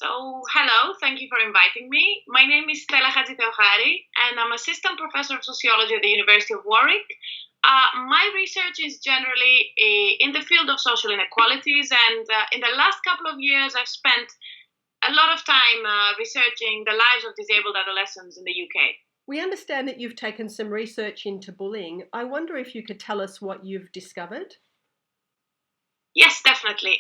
Hello, thank you for inviting me. My name is Stella Chatzitheochari, and I'm assistant professor of sociology at the University of Warwick. My research is generally in the field of social inequalities, and in the last couple of years, I've spent a lot of time researching the lives of disabled adolescents in the UK. We understand that you've taken some research into bullying. I wonder if you could tell us what you've discovered. Yes, definitely.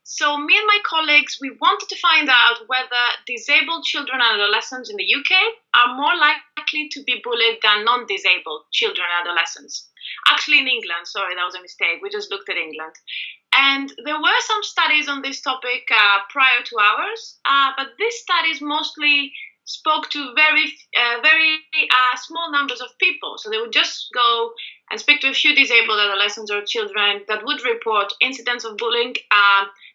So me and my colleagues, we wanted to find out whether disabled children and adolescents in the UK are more likely to be bullied than non-disabled children and adolescents. Actually, in England, sorry, that was a mistake. We just looked at England. And there were some studies on this topic prior to ours, but these studies mostly spoke to very small numbers of people. So they would just go and speak to a few disabled adolescents or children that would report incidents of bullying,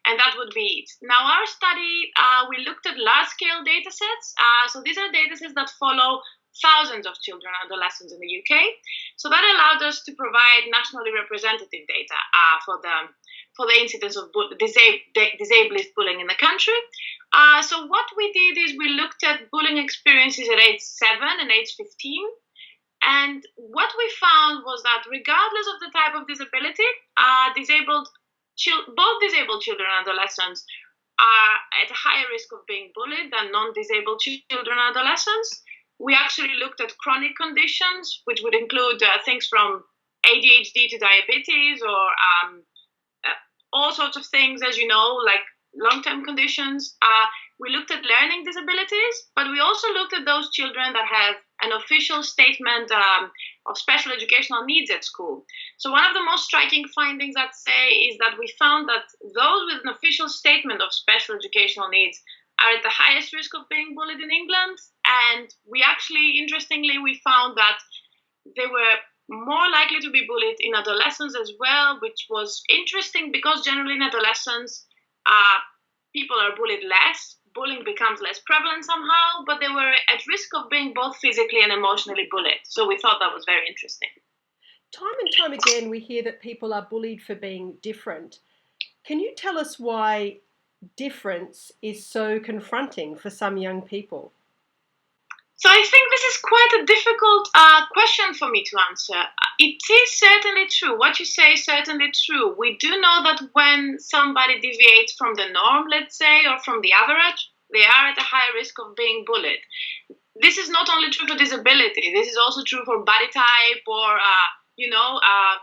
and that would be it. Now, our study, we looked at large-scale data sets. So these are data sets that follow thousands of children and adolescents in the UK. So that allowed us to provide nationally representative data for the incidence of disableist bullying in the country. So what we did is we looked at bullying experiences at age 7 and age 15. And what we found was that regardless of the type of disability, both disabled children and adolescents are at a higher risk of being bullied than non-disabled children and adolescents. We actually looked at chronic conditions, which would include things from ADHD to diabetes or all sorts of things, as you know, like long-term conditions. We looked at learning disabilities, but we also looked at those children that have an official statement of special educational needs at school. So one of the most striking findings, I'd say, is that we found that those with an official statement of special educational needs are at the highest risk of being bullied in England. And we actually, interestingly, we found that they were more likely to be bullied in adolescents as well, which was interesting because generally in adolescents, people are bullied less. Bullying becomes less prevalent somehow, but they were at risk of being both physically and emotionally bullied. So we thought that was very interesting. Time and time again, we hear that people are bullied for being different. Can you tell us why difference is so confronting for some young people? So I think this is quite a difficult question for me to answer. It is certainly true. What you say is certainly true. We do know that when somebody deviates from the norm, let's say, or from the average, they are at a higher risk of being bullied. This is not only true for disability. This is also true for body type or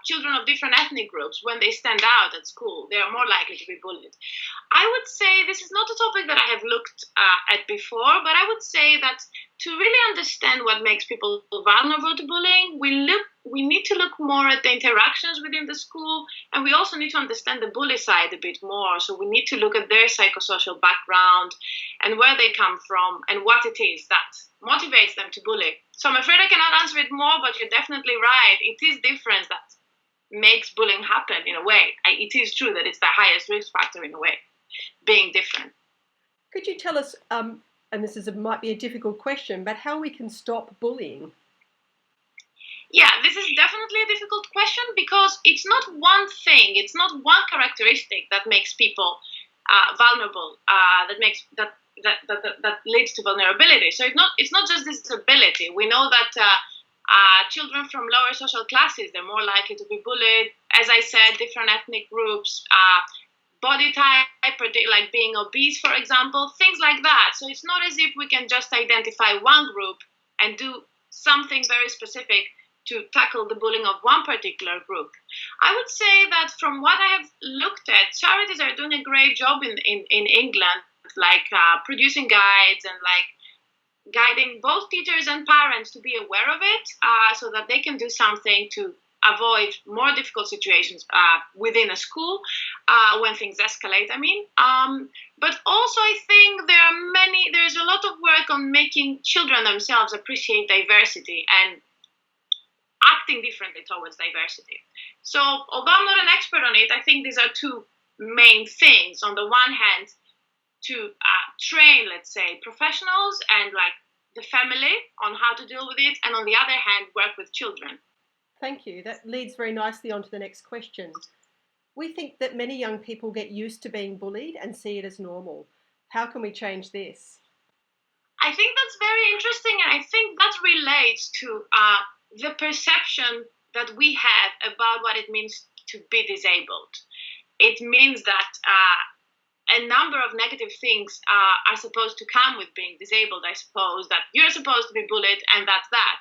children of different ethnic groups. When they stand out at school, they are more likely to be bullied. I would say this is not a topic that I have looked at before, but I would say that to really understand what makes people vulnerable to bullying, we need to look more at the interactions within the school, and we also need to understand the bully side a bit more. So we need to look at their psychosocial background and where they come from and what it is that motivates them to bully. So I'm afraid I cannot answer it more, but you're definitely right. It is difference that makes bullying happen in a way. It is true that it's the highest risk factor in a way, being different. Could you tell us, and might be a difficult question, but how we can stop bullying? Yeah, this is definitely a difficult question because it's not one thing, it's not one characteristic that makes people vulnerable, that leads to vulnerability. So it's not just disability. We know that children from lower social classes, they're more likely to be bullied. As I said, different ethnic groups, body type, like being obese, for example, things like that. So it's not as if we can just identify one group and do something very specific to tackle the bullying of one particular group. I would say that from what I have looked at, charities are doing a great job in England, like producing guides and like guiding both teachers and parents to be aware of it so that they can do something to avoid more difficult situations within a school when things escalate, But also I think there's a lot of work on making children themselves appreciate diversity and acting differently towards diversity. So although I'm not an expert on it, I think these are two main things. On the one hand, to train, let's say, professionals and like the family on how to deal with it, and on the other hand, work with children. Thank you. That leads very nicely on to the next question. We think that many young people get used to being bullied and see it as normal. How can we change this? I think that's very interesting, and I think that relates to the perception that we have about what it means to be disabled. It means that a number of negative things are supposed to come with being disabled, I suppose, that you're supposed to be bullied, and that's that.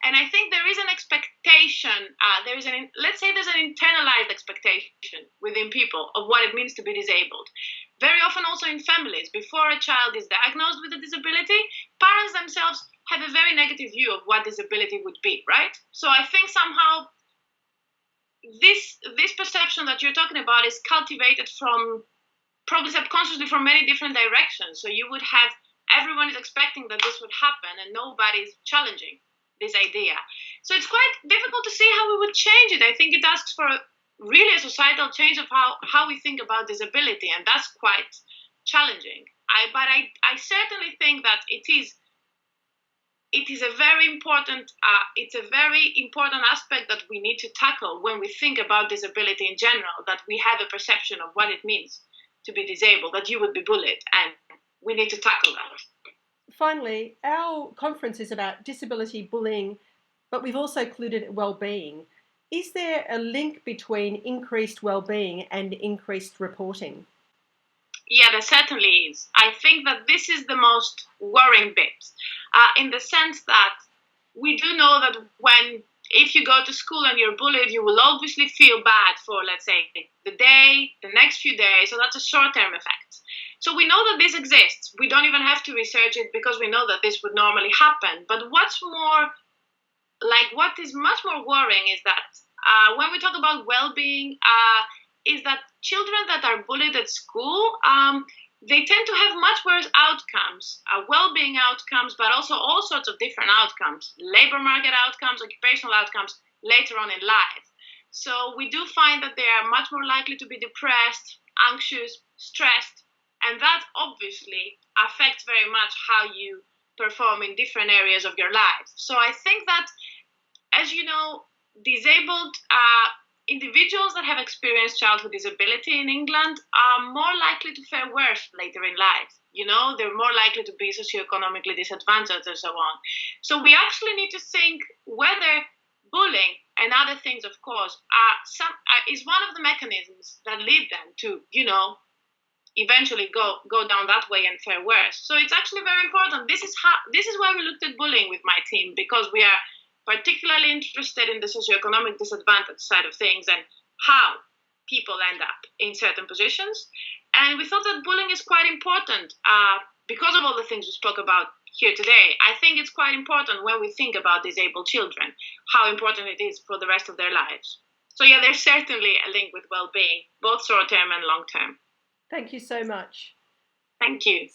And I think there is an expectation, let's say there's an internalized expectation within people of what it means to be disabled. Very often also in families, before a child is diagnosed with a disability, parents themselves have a very negative view of what disability would be, right? So I think somehow this perception that you're talking about is cultivated from probably subconsciously from many different directions. So you would have everyone is expecting that this would happen and nobody's challenging this idea. So it's quite difficult to see how we would change it. I think it asks for really a societal change of how we think about disability, and that's quite challenging. But I certainly think that it is a very important aspect that we need to tackle when we think about disability in general, that we have a perception of what it means to be disabled, that you would be bullied, and we need to tackle that. Finally, our conference is about disability bullying, but we've also included well-being. Is there a link between increased well-being and increased reporting? Yeah, there certainly is. I think that this is the most worrying bit, in the sense that we do know that if you go to school and you're bullied, you will obviously feel bad for, let's say, the next few days. So that's a short-term effect. So we know that this exists. We don't even have to research it because we know that this would normally happen. But what is much more worrying is that when we talk about well-being, is that children that are bullied at school, they tend to have much worse outcomes, well-being outcomes, but also all sorts of different outcomes, labor market outcomes, occupational outcomes later on in life. So we do find that they are much more likely to be depressed, anxious, stressed, and that obviously affects very much how you perform in different areas of your life. So I think that, as you know, disabled individuals that have experienced childhood disability in England are more likely to fare worse later in life. You know, they're more likely to be socioeconomically disadvantaged and so on. So we actually need to think whether bullying and other things, of course, is one of the mechanisms that lead them to, eventually go down that way and fare worse. So it's actually very important. This is why we looked at bullying with my team, because we are particularly interested in the socioeconomic disadvantage side of things and how people end up in certain positions. And we thought that bullying is quite important because of all the things we spoke about here today. I think it's quite important when we think about disabled children, how important it is for the rest of their lives. So yeah, there's certainly a link with well-being, both short-term and long-term. Thank you so much. Thank you.